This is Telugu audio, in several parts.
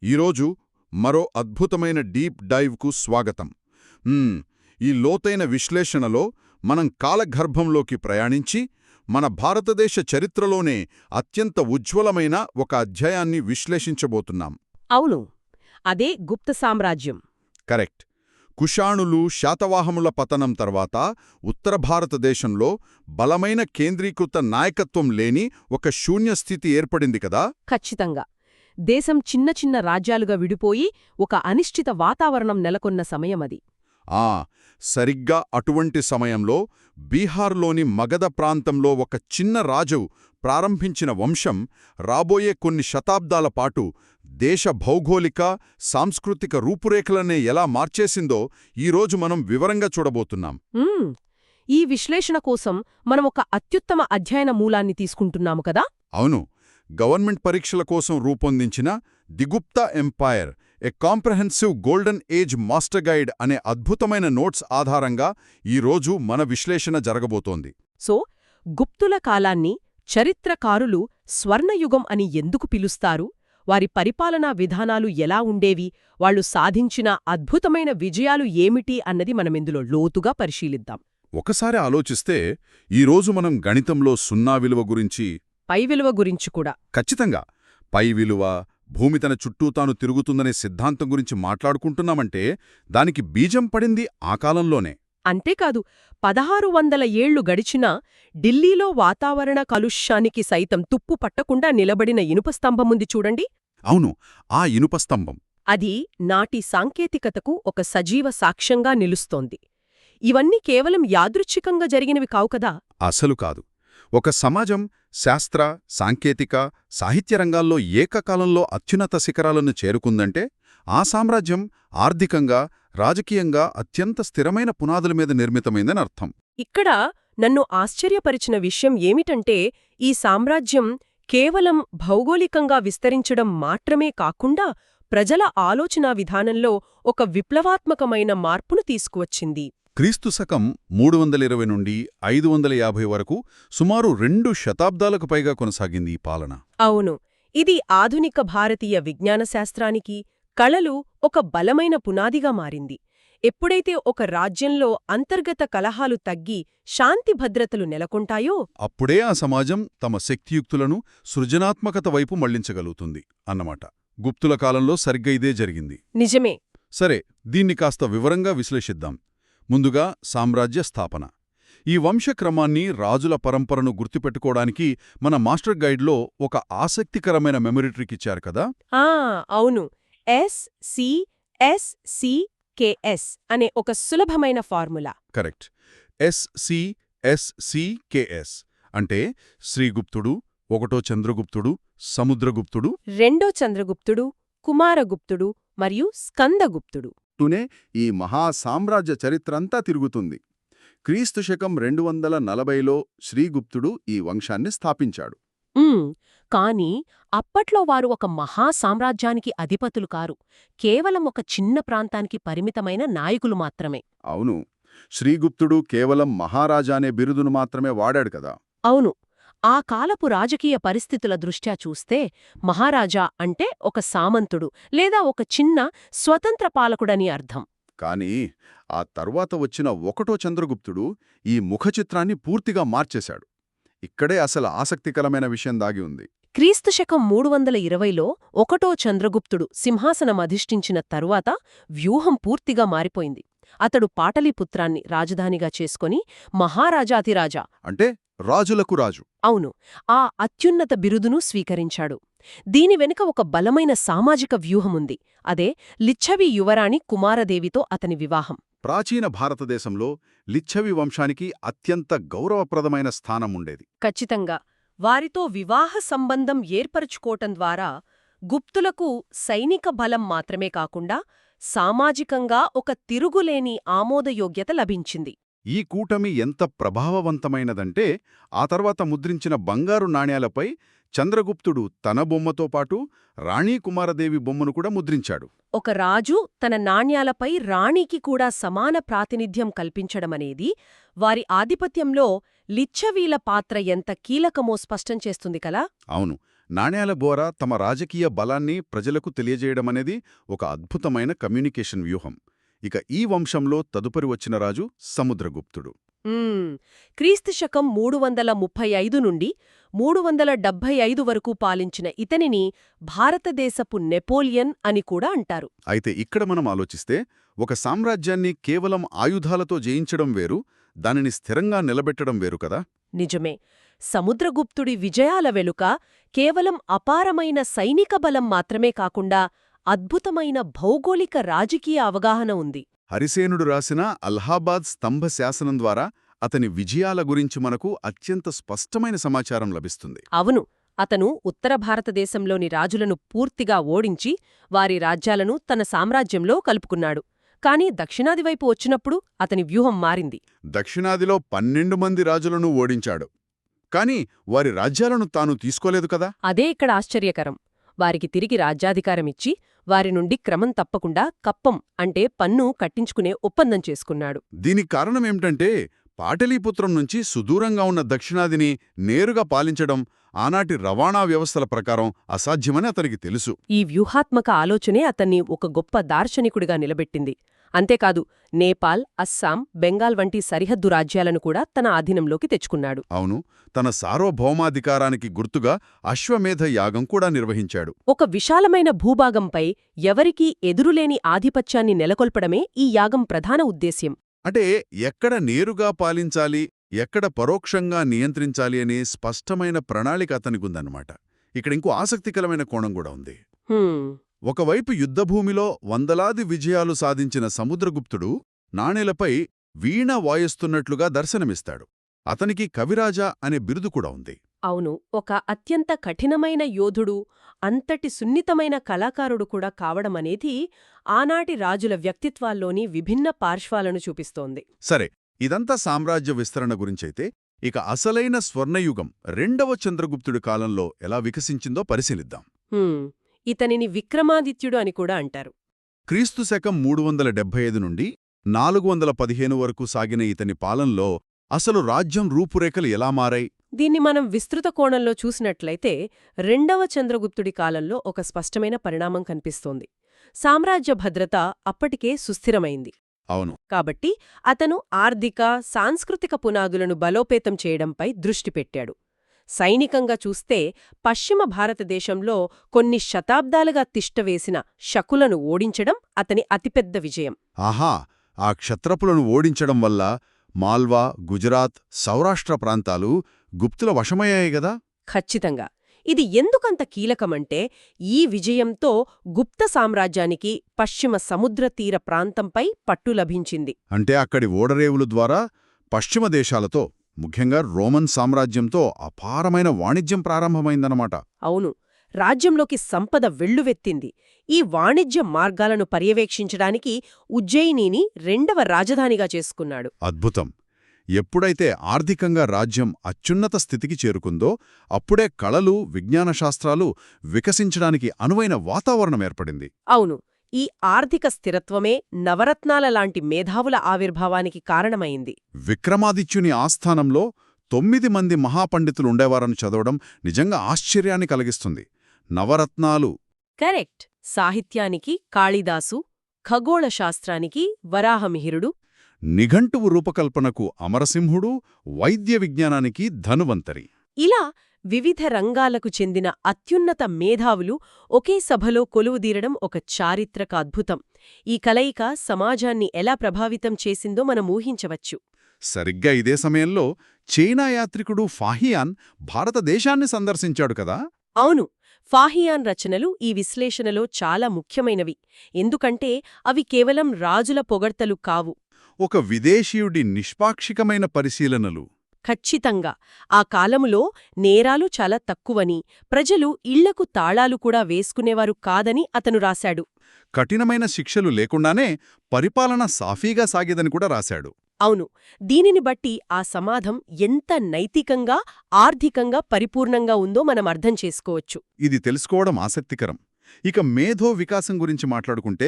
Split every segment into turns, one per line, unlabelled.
ఈరోజు మరో అద్భుతమైన డీప్ డైవ్కు స్వాగతం. ఈ లోతైన విశ్లేషణలో మనం కాలగర్భంలోకి ప్రయాణించి మన భారతదేశ చరిత్రలోనే అత్యంత ఉజ్వలమైన ఒక అధ్యాయాన్ని విశ్లేషించబోతున్నాం.
అవును, అదే గుప్త సామ్రాజ్యం.
కరెక్ట్. కుషాణులు, శాతవాహనుల పతనం తర్వాత ఉత్తర భారతదేశంలో బలమైన కేంద్రీకృత నాయకత్వం లేని ఒక శూన్యస్థితి ఏర్పడింది కదా.
ఖచ్చితంగా. దేశం చిన్న చిన్న రాజ్యాలుగా విడిపోయి ఒక అనిశ్చిత వాతావరణం నెలకొన్న సమయమది.
సరిగ్గా అటువంటి సమయంలో బీహార్లోని మగధ ప్రాంతంలో ఒక చిన్న రాజు ప్రారంభించిన వంశం రాబోయే కొన్ని శతాబ్దాల పాటు దేశ భౌగోళిక, సాంస్కృతిక రూపురేఖలనే ఎలా మార్చేసిందో ఈరోజు మనం వివరంగా చూడబోతున్నాం.
ఈ విశ్లేషణ కోసం మనం ఒక అత్యుత్తమ అధ్యయన మూలాన్ని తీసుకుంటున్నాము కదా.
అవును, గవర్నమెంట్ పరీక్షల కోసం రూపొందించిన the Gupta empire, a comprehensive golden age master guide అనే అద్భుతమైన నోట్స్ ఆధారంగా ఈరోజు మన విశ్లేషణ జరగబోతోంది.
సో, గుప్తుల కాలాన్ని చరిత్రకారులు స్వర్ణయుగం అని ఎందుకు పిలుస్తారు, వారి పరిపాలనా విధానాలు ఎలా ఉండేవి, వాళ్లు సాధించిన అద్భుతమైన విజయాలు ఏమిటి అన్నది మనమిందులో లోతుగా పరిశీలిద్దాం.
ఒకసారి ఆలోచిస్తే ఈరోజు మనం గణితంలో సున్నా విలువ గురించి,
పై విలువ గురించి కూడా,
ఖచ్చితంగా పై విలువ, భూమి తన చుట్టూ తాను తిరుగుతుందనే సిద్ధాంతం గురించి మాట్లాడుకుంటున్నామంటే దానికి బీజం పడింది ఆ కాలంలోనే.
అంతేకాదు, 1600 ఏళ్లు గడిచినా ఢిల్లీలో వాతావరణ కాలుష్యానికి సైతం తుప్పు పట్టకుండా నిలబడిన ఇనుపస్తంభముంది చూడండి.
అవును, ఆ ఇనుపస్తంభం.
అది నాటి సాంకేతికతకు ఒక సజీవ సాక్ష్యంగా నిలుస్తోంది. ఇవన్నీ కేవలం యాదృచ్ఛికంగా జరిగినవి కావుకదా.
అసలు కాదు. ఒక సమాజం శాస్త్ర, సాంకేతిక, సాహిత్య రంగాల్లో ఏకకాలంలో అత్యున్నత శిఖరాలను చేరుకుందంటే ఆ సామ్రాజ్యం ఆర్థికంగా, రాజకీయంగా అత్యంత స్థిరమైన పునాదుల మీద నిర్మితమైందని అర్థం.
ఇక్కడ నన్ను ఆశ్చర్యపరిచిన విషయం ఏమిటంటే, ఈ సామ్రాజ్యం కేవలం భౌగోళికంగా విస్తరించడం మాత్రమే కాకుండా ప్రజల ఆలోచనా విధానంలో ఒక విప్లవాత్మకమైన మార్పును తీసుకువచ్చింది.
క్రీస్తు శకం 320 నుండి 550 వరకు సుమారు 2 శతాబ్దాలకు పైగా కొనసాగింది ఈ పాలన.
అవును, ఇది ఆధునిక భారతీయ విజ్ఞాన శాస్త్రానికి, కళలు ఒక బలమైన పునాదిగా మారింది. ఎప్పుడైతే ఒక రాజ్యంలో అంతర్గత కలహాలు తగ్గి శాంతి భద్రతలు నెలకొంటాయో
అప్పుడే ఆ సమాజం తమ శక్తియుక్తులను సృజనాత్మకత వైపు మళ్లించగలుగుతుంది అన్నమాట. గుప్తుల కాలంలో సరిగ్గా ఇదే జరిగింది.
నిజమే.
సరే, దీన్ని కాస్త వివరంగా విశ్లేషిద్దాం. ముందుగా సామ్రాజ్య స్థాపన. ఈ వంశక్రమాన్ని, రాజుల పరంపరను గుర్తుపెట్టుకోవడానికి మన మాస్టర్ గైడ్లో ఒక ఆసక్తికరమైన మెమరీ ట్రిక్ ఇచ్చారు కదా.
అవును, SCSCKS అనే ఒక సులభమైన ఫార్ములా.
కరెక్ట్. SCSCKS అంటే శ్రీగుప్తుడు, 1వ చంద్రగుప్తుడు, సముద్రగుప్తుడు,
2వ చంద్రగుప్తుడు, కుమారగుప్తుడు మరియు స్కందగుప్తుడు.
తునే ఈ మహాసామ్రాజ్య చరిత్రంతా తిరుగుతుంది. క్రీస్తు శకం 240లో శ్రీగుప్తుడు ఈ వంశాన్ని స్థాపించాడు.
కాని అప్పట్లో వారు ఒక మహాసామ్రాజ్యానికి అధిపతులు కారు, కేవలం ఒక చిన్న ప్రాంతానికి పరిమితమైన నాయకులు మాత్రమే.
అవును, శ్రీగుప్తుడు కేవలం మహారాజానే బిరుదును మాత్రమే వాడాడు కదా.
అవును, ఆ కాలపు రాజకీయ పరిస్థితుల దృష్ట్యా చూస్తే మహారాజా అంటే ఒక సామంతుడు లేదా ఒక చిన్న స్వతంత్ర పాలకుడని అర్థం.
కాని ఆ తర్వాత వచ్చిన 1వ చంద్రగుప్తుడు ఈ ముఖచిత్రాన్ని పూర్తిగా మార్చేశాడు. ఇక్కడే అసలు ఆసక్తికరమైన విషయం దాగి ఉంది.
క్రీస్తు శకం 320లో 1వ చంద్రగుప్తుడు సింహాసనమధిష్ఠించిన తరువాత వ్యూహం పూర్తిగా మారిపోయింది. అతడు పాటలీపుత్రాన్ని రాజధానిగా చేసుకుని మహారాజాతిరాజా అంటే
రాజులకు రాజు,
అవును, ఆ అత్యున్నత బిరుదును స్వీకరించాడు. దీని వెనుక ఒక బలమైన సామాజిక వ్యూహముంది. అదే లిచ్ఛవి యువరాణి కుమారదేవితో అతని వివాహం.
ప్రాచీన భారతదేశంలో లిచ్ఛవి వంశానికి అత్యంత గౌరవప్రదమైన స్థానం ఉండేది.
ఖచ్చితంగా. వారితో వివాహ సంబంధం ఏర్పరుచుకోవటం ద్వారా గుప్తులకు సైనిక బలం మాత్రమే కాకుండా సామాజికంగా ఒక తిరుగులేని ఆమోదయోగ్యత లభించింది.
ఈ కూటమి ఎంత ప్రభావవంతమైనదంటే ఆ తర్వాత ముద్రించిన బంగారు నాణేలపై చంద్రగుప్తుడు తన బొమ్మతో పాటు రాణీ కుమారదేవి బొమ్మను కూడా ముద్రించాడు.
ఒక రాజు తన నాణ్యాలపై రాణికి కూడా సమాన ప్రాతినిధ్యం కల్పించడమనేది వారి ఆధిపత్యంలో లిచ్ఛవీల పాత్ర ఎంత కీలకమో స్పష్టం చేస్తుంది కదా.
అవును, నాణేల ద్వారా తమ రాజకీయ బలాన్ని ప్రజలకు తెలియజేయడమనేది ఒక అద్భుతమైన కమ్యూనికేషన్ వ్యూహం. ఇక ఈ వంశంలో తదుపరి వచ్చిన రాజు సముద్రగుప్తుడు.
క్రీస్తు శకం 335 నుండి 375 వరకు పాలించిన ఇతనిని భారతదేశపు నెపోలియన్ అని కూడా అంటారు.
అయితే ఇక్కడ మనం ఆలోచిస్తే ఒక సామ్రాజ్యాన్ని కేవలం ఆయుధాలతో జయించడం వేరు, దానిని స్థిరంగా నిలబెట్టడం వేరు కదా.
నిజమే. సముద్రగుప్తుడి విజయాల వెనుక కేవలం అపారమైన సైనిక బలం మాత్రమే కాకుండా అద్భుతమైన భౌగోళిక రాజకీయ అవగాహన ఉంది.
హరిసేనుడు రాసిన అలహాబాద్ స్తంభ శాసనం ద్వారా అతని విజయాల గురించి మనకు అత్యంత స్పష్టమైన సమాచారం లభిస్తుంది.
అవును, అతను ఉత్తర భారతదేశంలోని రాజులను పూర్తిగా ఓడించి వారి రాజ్యాలను తన సామ్రాజ్యంలో కలుపుకున్నాడు. కాని దక్షిణాదివైపు వచ్చినప్పుడు అతని వ్యూహం మారింది.
దక్షిణాదిలో 12 మంది రాజులను ఓడించాడు. కాని వారి రాజ్యాలను తాను తీసుకోలేదు కదా.
అదే ఇక్కడ ఆశ్చర్యకరం. వారికి తిరిగి రాజ్యాధికారమిచ్చి వారి నుండి క్రమం తప్పకుండా కప్పం అంటే పన్ను కట్టించుకునే ఒప్పందం చేసుకున్నాడు.
దీనికి కారణమేమిటంటే పాటలీపుత్రం నుంచి సుదూరంగా ఉన్న దక్షిణాదిని నేరుగా పాలించడం ఆనాటి రవాణా వ్యవస్థల ప్రకారం అసాధ్యమని అతనికి తెలుసు.
ఈ వ్యూహాత్మక ఆలోచనే అతన్ని ఒక గొప్ప దార్శనికుడిగా నిలబెట్టింది. అంతేకాదు, నేపాల్, అస్సాం, బెంగాల్ వంటి సరిహద్దు రాజ్యాలను కూడా తన ఆధీనంలోకి తెచ్చుకున్నాడు.
అవును, తన సార్వభౌమాధికారానికి గుర్తుగా అశ్వమేధ యాగం కూడా నిర్వహించాడు.
ఒక విశాలమైన భూభాగంపై ఎవరికీ ఎదురులేని ఆధిపత్యాన్ని నెలకొల్పడమే ఈ యాగం ప్రధాన ఉద్దేశ్యం.
అంటే ఎక్కడ నేరుగా పాలించాలి, ఎక్కడ పరోక్షంగా నియంత్రించాలి అనే స్పష్టమైన ప్రణాళిక అతనికుందన్నమాట. ఇక్కడ ఇంకో ఆసక్తికరమైన కోణం కూడా ఉంది. ఒకవైపు యుద్ధభూమిలో వందలాది విజయాలు సాధించిన సముద్రగుప్తుడు నాణేలపై వీణ వాయిస్తున్నట్లుగా దర్శనమిస్తాడు. అతనికి కవిరాజా అనే బిరుదు కూడా ఉంది.
అవును, ఒక అత్యంత కఠినమైన యోధుడు, అంతటి సున్నితమైన కళాకారుడు కూడా కావడమనేది ఆనాటి రాజుల వ్యక్తిత్వాల్లోని విభిన్న పార్శ్వాలను చూపిస్తోంది.
సరే, ఇదంతా సామ్రాజ్య విస్తరణ గురించైతే ఇక అసలైన స్వర్ణయుగం 2వ చంద్రగుప్తుడి కాలంలో ఎలా వికసించిందో పరిశీలిద్దాం.
ఇతనిని విక్రమాదిత్యుడు అని కూడా అంటారు.
క్రీస్తు శకం 375 నుండి 415 వరకు సాగిన ఇతని పాలనలో అసలు రాజ్యం రూపురేఖలు ఎలా మారాయి?
దీన్ని మనం విస్తృత కోణంలో చూసినట్లయితే 2వ చంద్రగుప్తుడి కాలంలో ఒక స్పష్టమైన పరిణామం కనిపిస్తోంది. సామ్రాజ్య భద్రత అప్పటికే సుస్థిరమైంది.
అవును.
కాబట్టి అతను ఆర్థిక, సాంస్కృతిక పునాదులను బలోపేతం చేయడంపై దృష్టి పెట్టాడు. సైనికంగా చూస్తే పశ్చిమ భారతదేశంలో కొన్ని శతాబ్దాలుగా తిష్టవేసిన శకులను ఓడించడం అతని అతిపెద్ద విజయం.
ఆహా, ఆ క్షత్రపులను ఓడించడం వల్ల మాల్వా, గుజరాత్, సౌరాష్ట్ర ప్రాంతాలు గుప్తుల వశమయ్యాయి గదా?
ఖచ్చితంగా. ఇది ఎందుకంత కీలకమంటే ఈ విజయంతో గుప్త సామ్రాజ్యానికి పశ్చిమ సముద్ర తీర ప్రాంతంపై పట్టు లభించింది.
అంటే అక్కడి ఓడరేవుల ద్వారా పశ్చిమ దేశాలతో, ముఖ్యంగా రోమన్ సామ్రాజ్యంతో అపారమైన వాణిజ్యం ప్రారంభమైందన్నమాట.
అవును, రాజ్యంలోకి సంపద వెల్లువెత్తింది. ఈ వాణిజ్య మార్గాలను పర్యవేక్షించడానికి ఉజ్జయినిని 2వ రాజధానిగా చేసుకున్నాడు.
అద్భుతం. ఎప్పుడైతే ఆర్థికంగా రాజ్యం అత్యున్నత స్థితికి చేరుకుందో అప్పుడే కళలు, విజ్ఞానశాస్త్రాలు వికసించడానికి అనువైన వాతావరణం ఏర్పడింది.
అవును, ఈ ఆర్థిక స్థిరత్వమే నవరత్నాల లాంటి మేధావుల ఆవిర్భావానికి కారణమైంది.
విక్రమాదిత్యుని ఆస్థానంలో 9 మంది మహాపండితులుండేవారని చదవడం నిజంగా ఆశ్చర్యాన్ని కలిగిస్తుంది. నవరత్నాలు.
కరెక్ట్. సాహిత్యానికి కాళిదాసు, ఖగోళ శాస్త్రానికి వరాహమిహిరుడు,
నిఘంటువు రూపకల్పనకు అమరసింహుడు, వైద్య విజ్ఞానానికి ధనువంతరి.
ఇలా వివిధ రంగాలకు చెందిన అత్యున్నత మేధావులు ఒకే సభలో కొలువుదీరడం ఒక చారిత్రక అద్భుతం. ఈ కలయిక సమాజాన్ని ఎలా ప్రభావితం చేసిందో మనం ఊహించవచ్చు.
సరిగ్గా ఇదే సమయంలో చైనా యాత్రికుడు ఫాహియాన్ భారతదేశాన్ని సందర్శించాడు కదా?
అవును, ఫాహియాన్ రచనలు ఈ విశ్లేషణలో చాలా ముఖ్యమైనవి. ఎందుకంటే అవి కేవలం రాజుల పొగడ్తలు కావు.
ఒక విదేశీయుడి నిష్పాక్షికమైన పరిశీలనలు.
ఖచ్చితంగా. ఆ కాలములో నేరాలు చాలా తక్కువని, ప్రజలు ఇళ్లకు తాళాలు కూడా వేసుకునేవారు కాదని అతను రాశాడు.
కఠినమైన శిక్షలు లేకుండానే పరిపాలన సాఫీగా సాగేదని కూడా రాశాడు.
అవును, దీనిని బట్టి ఆ సమాధం ఎంత నైతికంగా, ఆర్థికంగా పరిపూర్ణంగా ఉందో మనం అర్థం చేసుకోవచ్చు.
ఇది తెలుసుకోవడం ఆసక్తికరం. ఇక మేధో వికాసం గురించి మాట్లాడుకుంటే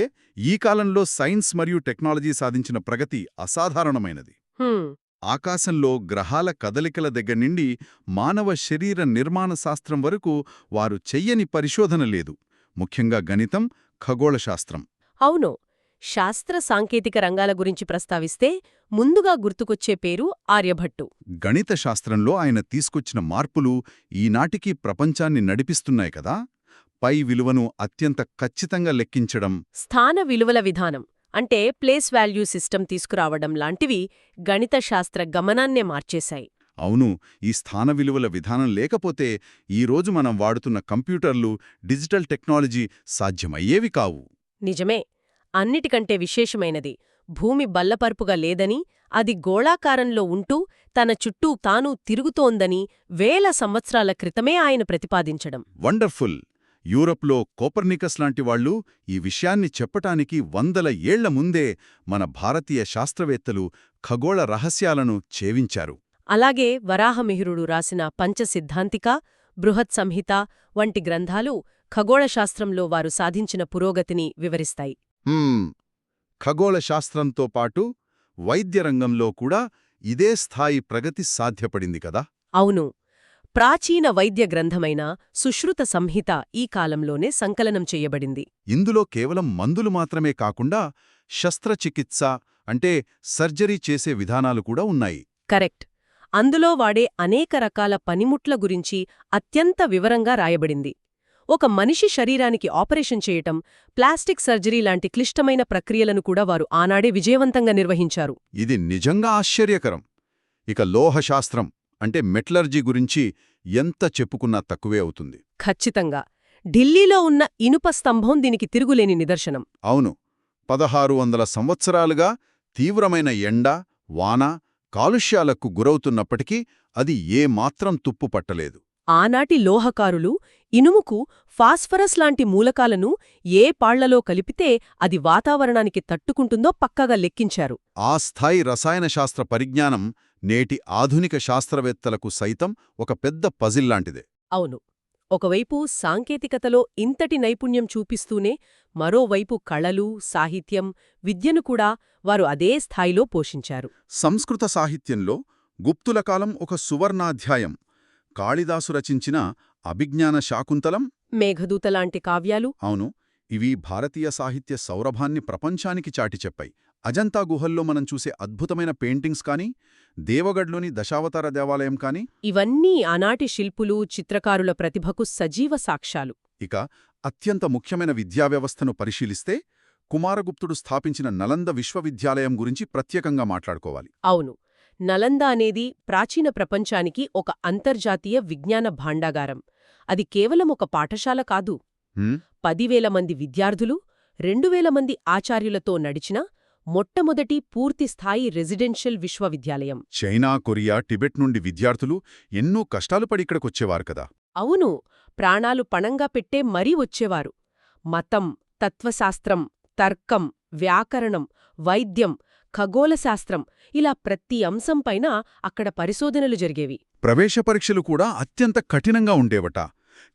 ఈ కాలంలో సైన్స్ మరియు టెక్నాలజీ సాధించిన ప్రగతి అసాధారణమైనది. ఆకాశంలో గ్రహాల కదలికల దగ్గర్నిండి మానవ శరీర నిర్మాణ శాస్త్రం వరకు వారు చెయ్యని పరిశోధన లేదు. ముఖ్యంగా గణితం, ఖగోళశాస్త్రం.
అవును. శాస్త్ర సాంకేతిక రంగాల గురించి ప్రస్తావిస్తే ముందుగా గుర్తుకొచ్చే పేరు ఆర్యభట్టు.
గణిత శాస్త్రంలో ఆయన తీసుకొచ్చిన మార్పులు ఈనాటికి ప్రపంచాన్ని నడిపిస్తున్నాయి కదా. పై విలువను అత్యంత ఖచ్చితంగా లెక్కించడం,
స్థాన విలువల విధానం అంటే ప్లేస్ వాల్యూ సిస్టమ్ తీసుకురావడం లాంటివి గణిత శాస్త్ర గమనాన్నే మార్చేశాయి.
అవును, ఈ స్థాన విలువల విధానం లేకపోతే ఈరోజు మనం వాడుతున్న కంప్యూటర్లు, డిజిటల్ టెక్నాలజీ సాధ్యమయ్యేవి కావు.
నిజమే. అన్నిటికంటే విశేషమైనది భూమి బల్లపరుపుగా లేదని, అది గోళాకారంలో ఉంటూ తన చుట్టూ తాను తిరుగుతోందని వేల సంవత్సరాల క్రితమే ఆయన ప్రతిపాదించడం.
వండర్ఫుల్! యూరప్లో కోపర్నికస్ లాంటి వాళ్ళు ఈ విషయాన్ని చెప్పటానికి వందల ఏళ్ల ముందే మన భారతీయ శాస్త్రవేత్తలు ఖగోళ రహస్యాలను ఛేవించారు.
అలాగే వరాహమిహిరుడు రాసిన పంచసిద్ధాంతిక, బృహత్ సంహిత వంటి గ్రంథాలు ఖగోళశాస్త్రంలో వారు సాధించిన పురోగతిని వివరిస్తాయి.
ఖగోళ శాస్త్రంతో పాటు వైద్యరంగంలో కూడా ఇదే స్థాయి ప్రగతి సాధ్యపడింది కదా.
అవును. ప్రాచీన వైద్య గ్రంథమైన సుశ్రుత సంహిత ఈ కాలంలోనే సంకలనం చెయ్యబడింది.
ఇందులో కేవలం మందులు మాత్రమే కాకుండా శస్త్రచికిత్స అంటే సర్జరీ చేసే విధానాలు కూడా ఉన్నాయి.
కరెక్ట్. అందులో వాడే అనేక రకాల పనిముట్ల గురించి అత్యంత వివరంగా రాయబడింది. ఒక మనిషి శరీరానికి ఆపరేషన్ చేయటం, ప్లాస్టిక్ సర్జరీ లాంటి క్లిష్టమైన ప్రక్రియలను కూడా వారు ఆనాడే విజయవంతంగా నిర్వహించారు.
ఇది నిజంగా ఆశ్చర్యకరం. ఇక లోహశాస్త్రం అంటే మెటలర్జీ గురించి ఎంత చెప్పుకున్నా తక్కువే అవుతుంది.
ఖచ్చితంగా. ఢిల్లీలో ఉన్న ఇనుప స్తంభం దీనికి తిరుగులేని నిదర్శనం.
అవును, 1600 సంవత్సరాలుగా తీవ్రమైన ఎండ, వాన, కాలుష్యాలకు గురవుతున్నప్పటికీ అది ఏమాత్రం తుప్పు పట్టలేదు.
ఆనాటి లోహకారులు ఇనుముకు ఫాస్ఫరస్ లాంటి మూలకాలను ఏ పాళ్లలో కలిపితే అది వాతావరణానికి తట్టుకుంటుందో పక్కాగా లెక్కించారు.
ఆ స్థాయి రసాయనశాస్త్ర పరిజ్ఞానం నేటి ఆధునిక శాస్త్రవేత్తలకు సైతం ఒక పెద్ద పజిల్లాంటిదే.
అవును. ఒకవైపు సాంకేతికతలో ఇంతటి నైపుణ్యం చూపిస్తూనే మరోవైపు కళలు, సాహిత్యం, విద్యను కూడా వారు అదే స్థాయిలో పోషించారు.
సంస్కృత సాహిత్యంలో గుప్తుల కాలం ఒక సువర్ణాధ్యాయం. కాళిదాసు రచించిన అభిజ్ఞాన శాకుంతలం,
మేఘదూతలాంటి కావ్యాలు.
అవును, ఇవి భారతీయ సాహిత్య సౌరభాన్ని ప్రపంచానికి చాటి చెప్పాయి. అజంతా గుహల్లో మనం చూసే అద్భుతమైన పెయింటింగ్స్ కానీ, దేవగఢ్లోని దశావతార దేవాలయం కానీ,
ఇవన్నీ ఆనాటి శిల్పులు, చిత్రకారుల ప్రతిభకు సజీవ సాక్ష్యాలు.
ఇక అత్యంత ముఖ్యమైన విద్యావ్యవస్థను పరిశీలిస్తే కుమారగుప్తుడు స్థాపించిన నలంద విశ్వవిద్యాలయం గురించి ప్రత్యేకంగా మాట్లాడుకోవాలి.
అవును. నలంద అనేది ప్రాచీన ప్రపంచానికి ఒక అంతర్జాతీయ విజ్ఞాన భాండాగారం. అది కేవలం ఒక పాఠశాల కాదు. 10,000 మంది విద్యార్థులు, 2,000 మంది ఆచార్యులతో నడిచిన మొట్టమొదటి పూర్తిస్థాయి రెసిడెన్షియల్ విశ్వవిద్యాలయం.
చైనా, కొరియా, టిబెట్ నుండి విద్యార్థులు ఎన్నో కష్టాలు పడి ఇక్కడికొచ్చేవారు కదా.
అవును. ప్రాణాలు పణంగా పెట్టే మరీ వచ్చేవారు. మతం, తత్వశాస్త్రం, తర్కం, వ్యాకరణం, వైద్యం, ఖగోళశాస్త్రం ఇలా ప్రతి అంశంపైన అక్కడ పరిశోధనలు జరిగేవి.
ప్రవేశ పరీక్షలు కూడా అత్యంత కఠినంగా ఉండేవట.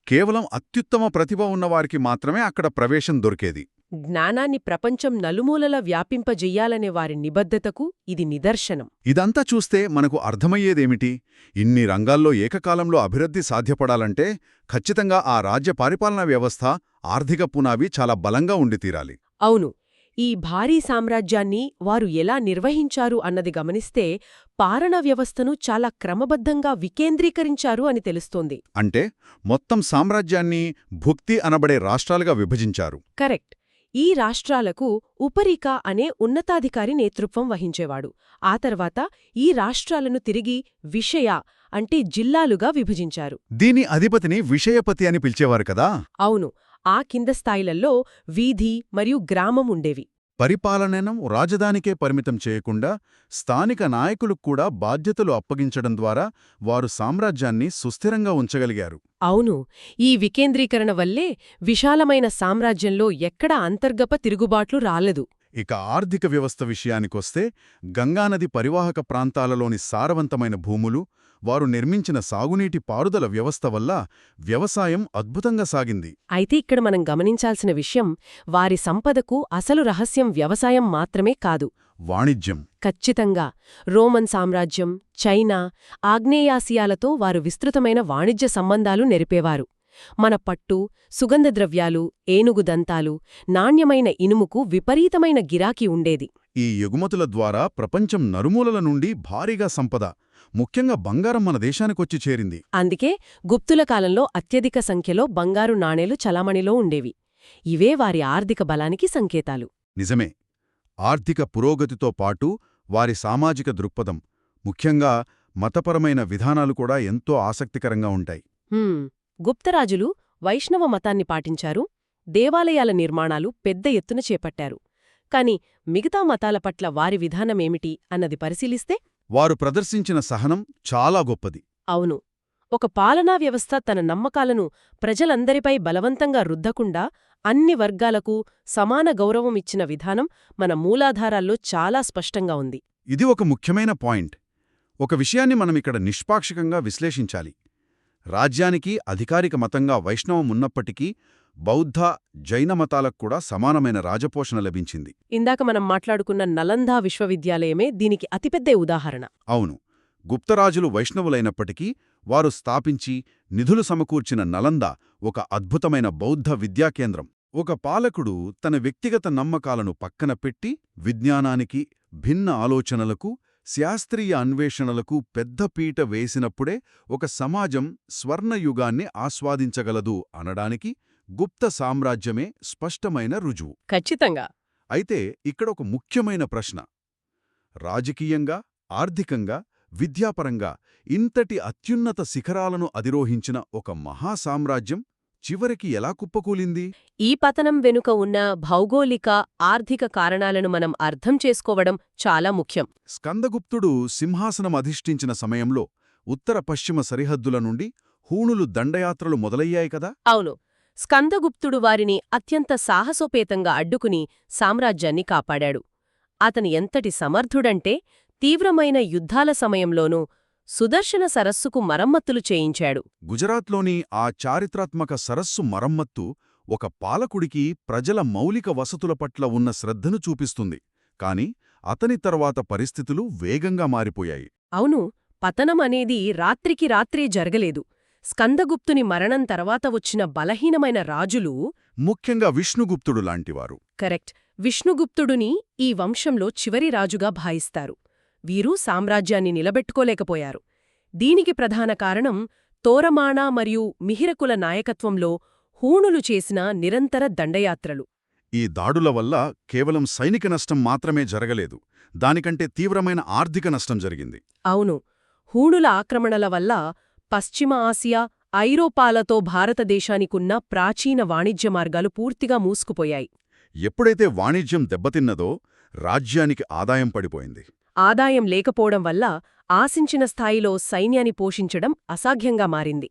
కేవలం అత్యుత్తమ ప్రతిభ ఉన్నవారికి మాత్రమే అక్కడ ప్రవేశం దొరికేది.
జ్ఞానాన్ని ప్రపంచం నలుమూలలా వ్యాపింపజెయ్యాలనే వారి నిబద్ధతకు ఇది నిదర్శనం.
ఇదంతా చూస్తే మనకు అర్థమయ్యేదేమిటి? ఇన్ని రంగాల్లో ఏకకాలంలో అభివృద్ధి సాధ్యపడాలంటే ఖచ్చితంగా ఆ రాజ్య పరిపాలనా వ్యవస్థ, ఆర్థిక పునావి చాలా బలంగా ఉండి తీరాలి.
అవును. ఈ భారీ సామ్రాజ్యాన్ని వారు ఎలా నిర్వహించారు అన్నది గమనిస్తే పాలనా వ్యవస్థను చాలా క్రమబద్ధంగా వికేంద్రీకరించారు అని తెలుస్తోంది.
అంటే మొత్తం సామ్రాజ్యాన్ని భుక్తి అనబడే రాష్ట్రాలుగా విభజించారు.
కరెక్ట్. ఈ రాష్ట్రాలకు ఉపరిక అనే ఉన్నతాధికారి నేతృత్వం వహించేవాడు. ఆ తర్వాత ఈ రాష్ట్రాలను తిరిగి విషయ అంటే జిల్లాలుగా విభజించారు.
దీని అధిపతిని విషయపతి అని పిలిచేవారు కదా.
అవును. ఆ కింద స్థాయిలలో వీధి మరియు గ్రామం ఉండేవి.
పరిపాలనను రాజధానికే పరిమితం చేయకుండా స్థానిక నాయకులకు కూడా బాధ్యతలు అప్పగించడం ద్వారా వారు సామ్రాజ్యాన్ని సుస్థిరంగా ఉంచగలిగారు.
అవును. ఈ వికేంద్రీకరణ వల్లే విశాలమైన సామ్రాజ్యంలో ఎక్కడా అంతర్గత తిరుగుబాట్లు రాలేదు.
ఇక ఆర్థిక వ్యవస్థ విషయానికొస్తే గంగానది పరివాహక ప్రాంతాలలోని సారవంతమైన భూములు, వారు నిర్మించిన సాగునీటి పారుదల వ్యవస్థ వల్ల వ్యవసాయం అద్భుతంగా సాగింది.
అయితే ఇక్కడ మనం గమనించాల్సిన విషయం వారి సంపదకు అసలు రహస్యం వ్యవసాయం మాత్రమే కాదు.
వాణిజ్యం.
ఖచ్చితంగా. రోమన్ సామ్రాజ్యం, చైనా, ఆగ్నేయాసియాలతో వారు విస్తృతమైన వాణిజ్య సంబంధాలు నెరిపేవారు. మన పట్టు, సుగంధద్రవ్యాలు, ఏనుగు దంతాలు, నాణ్యమైన ఇనుముకు విపరీతమైన గిరాకీ ఉండేది.
ఈ ఎగుమతుల ద్వారా ప్రపంచం నలుమూలల నుండి భారీగా సంపద, ముఖ్యంగా బంగారం మన దేశానికొచ్చి చేరింది.
అందుకే గుప్తుల కాలంలో అత్యధిక సంఖ్యలో బంగారు నాణేలు చలామణిలో ఉండేవి. ఇవే వారి ఆర్థిక బలానికి సంకేతాలు.
నిజమే. ఆర్థిక పురోగతితో పాటు వారి సామాజిక దృక్పథం, ముఖ్యంగా మతపరమైన విధానాలు కూడా ఎంతో ఆసక్తికరంగా ఉంటాయి.
గుప్తరాజులు వైష్ణవ మతాన్ని పాటించారు, దేవాలయాల నిర్మాణాలు పెద్ద ఎత్తున చేపట్టారు. కాని మిగతా మతాల పట్ల వారి విధానమేమిటి అన్నది పరిశీలిస్తే
వారు ప్రదర్శించిన సహనం చాలా గొప్పది.
అవును. ఒక పాలనా వ్యవస్థ తన నమ్మకాలను ప్రజలందరిపై బలవంతంగా రుద్దకుండా అన్ని వర్గాలకు సమాన గౌరవమిచ్చిన విధానం మన మూలాధారాల్లో చాలా స్పష్టంగా ఉంది.
ఇది ఒక ముఖ్యమైన పాయింట్. ఒక విషయాన్ని మనమిక్కడ నిష్పాక్షికంగా విశ్లేషించాలి. రాజ్యానికి అధికారిక మతంగా వైష్ణవం ఉన్నప్పటికీ బౌద్ధ, జైన మతాలకు కూడా సమానమైన రాజపోషణ లభించింది.
ఇందాక మనం మాట్లాడుకున్న నలందా విశ్వవిద్యాలయమే దీనికి అతిపెద్ద ఉదాహరణ.
అవును. గుప్తరాజులు వైష్ణవులైనప్పటికీ వారు స్థాపించి నిధులు సమకూర్చిన నలంద ఒక అద్భుతమైన బౌద్ధ విద్యాకేంద్రం. ఒక పాలకుడు తన వ్యక్తిగత నమ్మకాలను పక్కన పెట్టి విజ్ఞానానికి, భిన్న ఆలోచనలకు, శాస్త్రీయ అన్వేషణలకు పెద్ద పీట వేసినప్పుడే ఒక సమాజం స్వర్ణయుగాన్ని ఆస్వాదించగలదు అనడానికి గుప్త సామ్రాజ్యమే స్పష్టమైన రుజువు.
ఖచ్చితంగా. అయితే
ఇక్కడ ఒక ముఖ్యమైన ప్రశ్న. రాజకీయంగా, ఆర్థికంగా, విద్యాపరంగా ఇంతటి అత్యున్నత శిఖరాలను అధిరోహించిన ఒక మహాసామ్రాజ్యం చివరికి ఎలా కుప్పకూలింది?
ఈ పతనం వెనుక ఉన్న భౌగోళిక, ఆర్థిక కారణాలను మనం అర్థం చేసుకోవడం చాలా ముఖ్యం.
స్కందగుప్తుడు సింహాసనం అధిష్ఠించిన సమయంలో ఉత్తర పశ్చిమ సరిహద్దుల నుండి హూణులు దండయాత్రలు మొదలయ్యాయి కదా?
అవును. స్కందగుప్తుడు వారిని అత్యంత సాహసోపేతంగా అడ్డుకుని సామ్రాజ్యాన్ని కాపాడాడు. అతని ఎంతటి సమర్థుడంటే తీవ్రమైన యుద్ధాల సమయంలోనూ సుదర్శన సరస్సుకు మరమ్మతులు చేయించాడు.
గుజరాత్లోని ఆ చారిత్రాత్మక సరస్సు మరమ్మత్తు ఒక పాలకుడికి ప్రజల మౌలిక వసతుల పట్ల ఉన్న శ్రద్ధను చూపిస్తుంది. కాని అతని తర్వాత పరిస్థితులు వేగంగా మారిపోయాయి.
అవును. పతనం అనేది రాత్రికి రాత్రే జరగలేదు. స్కందగుప్తుని మరణం తర్వాత వచ్చిన బలహీనమైన రాజులు,
ముఖ్యంగా విష్ణుగుప్తుడు లాంటివారు.
కరెక్ట్, విష్ణుగుప్తుడుని ఈ వంశంలో చివరి రాజుగా భావిస్తారు. వీరు సామ్రాజ్యాన్ని నిలబెట్టుకోలేకపోయారు. దీనికి ప్రధాన కారణం తోరమాణ మరియు మిహిరకుల నాయకత్వంలో హూణులు చేసిన నిరంతర దండయాత్రలు.
ఈ దాడుల వల్ల కేవలం సైనిక నష్టం మాత్రమే జరగలేదు, దానికంటే తీవ్రమైన ఆర్థిక నష్టం జరిగింది.
అవును. హూణుల ఆక్రమణల వల్ల పశ్చిమ ఆసియా, ఐరోపాలతో భారతదేశానికున్న ప్రాచీన వాణిజ్య మార్గాలు పూర్తిగా మూసుకుపోయాయి.
ఎప్పుడైతే వాణిజ్యం దెబ్బతిన్నదో రాజ్యానికి ఆదాయం పడిపోయింది.
ఆదాయం లేకపోవడం వల్ల ఆశించిన స్థాయిలో సైన్యాన్ని పోషించడం అసాధ్యంగా మారింది.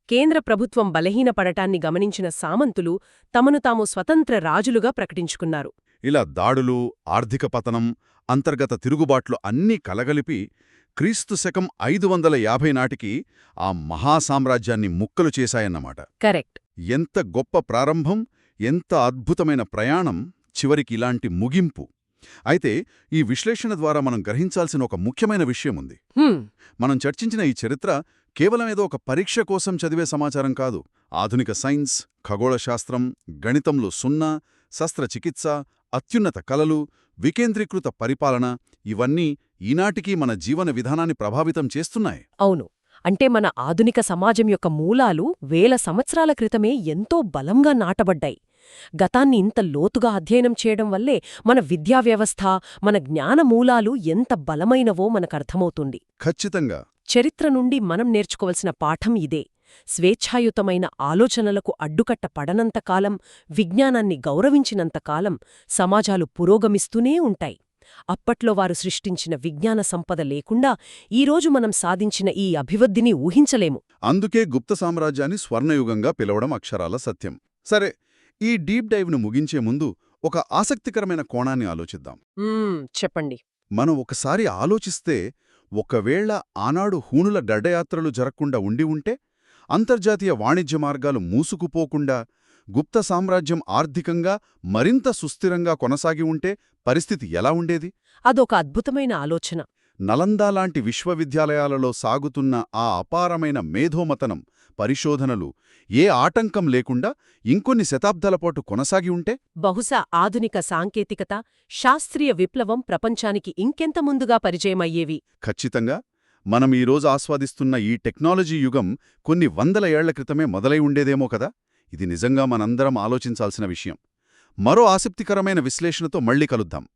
కేంద్ర ప్రభుత్వం బలహీనపడటాన్ని గమనించిన సామంతులు తమను తాము స్వతంత్ర రాజులుగా ప్రకటించుకున్నారు.
ఇలా దాడులు, ఆర్థిక పతనం, అంతర్గత తిరుగుబాట్లు అన్నీ కలగలిపి క్రీస్తు శకం 550 నాటికి ఆ మహాసామ్రాజ్యాన్ని ముక్కలు చేశాయన్నమాట.
కరెక్ట్.
ఎంత గొప్ప ప్రారంభం, ఎంత అద్భుతమైన ప్రయాణం, చివరికి ఇలాంటి ముగింపు. అయితే ఈ విశ్లేషణ ద్వారా మనం గ్రహించాల్సిన ఒక ముఖ్యమైన విషయముంది. మనం చర్చించిన ఈ చరిత్ర కేవలం ఏదో ఒక పరీక్ష కోసం చదివే సమాచారం కాదు. ఆధునిక సైన్స్, ఖగోళశాస్త్రం, గణితంలో సున్నా, శస్త్రచికిత్స, అత్యున్నత కళలు, వికేంద్రీకృత పరిపాలన ఇవన్నీ ఈనాటికి మన జీవన విధానాన్ని ప్రభావితం చేస్తున్నాయి.
అవును. అంటే మన ఆధునిక సమాజం యొక్క మూలాలు వేల సంవత్సరాల క్రితమే ఎంతో బలంగా నాటబడ్డాయి. గతాన్ని ఇంత లోతుగా అధ్యయనం చేయడం వల్లే మన విద్యా వ్యవస్థ, మన జ్ఞాన మూలాలు ఎంత బలమైనవో మనకర్థమవుతుంది.
ఖచ్చితంగా.
చరిత్ర నుండి మనం నేర్చుకోవలసిన పాఠం ఇదే. స్వేచ్ఛాయుతమైన ఆలోచనలకు అడ్డుకట్ట పడనంతకాలం, విజ్ఞానాన్ని గౌరవించినంతకాలం సమాజాలు పురోగమిస్తూనే ఉంటాయి. అప్పట్లో వారు సృష్టించిన విజ్ఞాన సంపద లేకుండా ఈరోజు మనం సాధించిన ఈ అభివృద్ధిని ఊహించలేము.
అందుకే గుప్త సామ్రాజ్యాన్ని స్వర్ణయుగంగా పిలవడం అక్షరాల సత్యం. సరే, ఈ డీప్ డైవ్ను ముగించే ముందు ఒక ఆసక్తికరమైన కోణాన్ని ఆలోచిద్దాం.
చెప్పండి.
మనం ఒకసారి ఆలోచిస్తే, ఒకవేళ ఆనాడు హూణుల దండయాత్రలు జరగకుండా ఉండి ఉంటే, అంతర్జాతీయ వాణిజ్య మార్గాలు మూసుకుపోకుండా, గుప్త సామ్రాజ్యం ఆర్థికంగా మరింత సుస్థిరంగా కొనసాగి ఉంటే పరిస్థితి ఎలా ఉండేది?
అదొక అద్భుతమైన ఆలోచన.
నలందా లాంటి విశ్వవిద్యాలయాలలో సాగుతున్న ఆ అపారమైన మేధోమతనం, పరిశోధనలు ఏ ఆటంకం లేకుండా ఇంకొన్ని శతాబ్దాలపాటు కొనసాగి ఉంటే?
బహుశా ఆధునిక సాంకేతికత, శాస్త్రీయ విప్లవం ప్రపంచానికి ఇంకెంత ముందుగా పరిచయమయ్యేవి.
ఖచ్చితంగా. మనం ఈరోజు ఆస్వాదిస్తున్న ఈ టెక్నాలజీ యుగం కొన్ని వందల ఏళ్ల క్రితమే మొదలై ఉండేదేమో కదా? ఇది నిజంగా మనందరం ఆలోచించాల్సిన విషయం. మరో ఆసక్తికరమైన విశ్లేషణతో మళ్ళీ కలుద్దాం.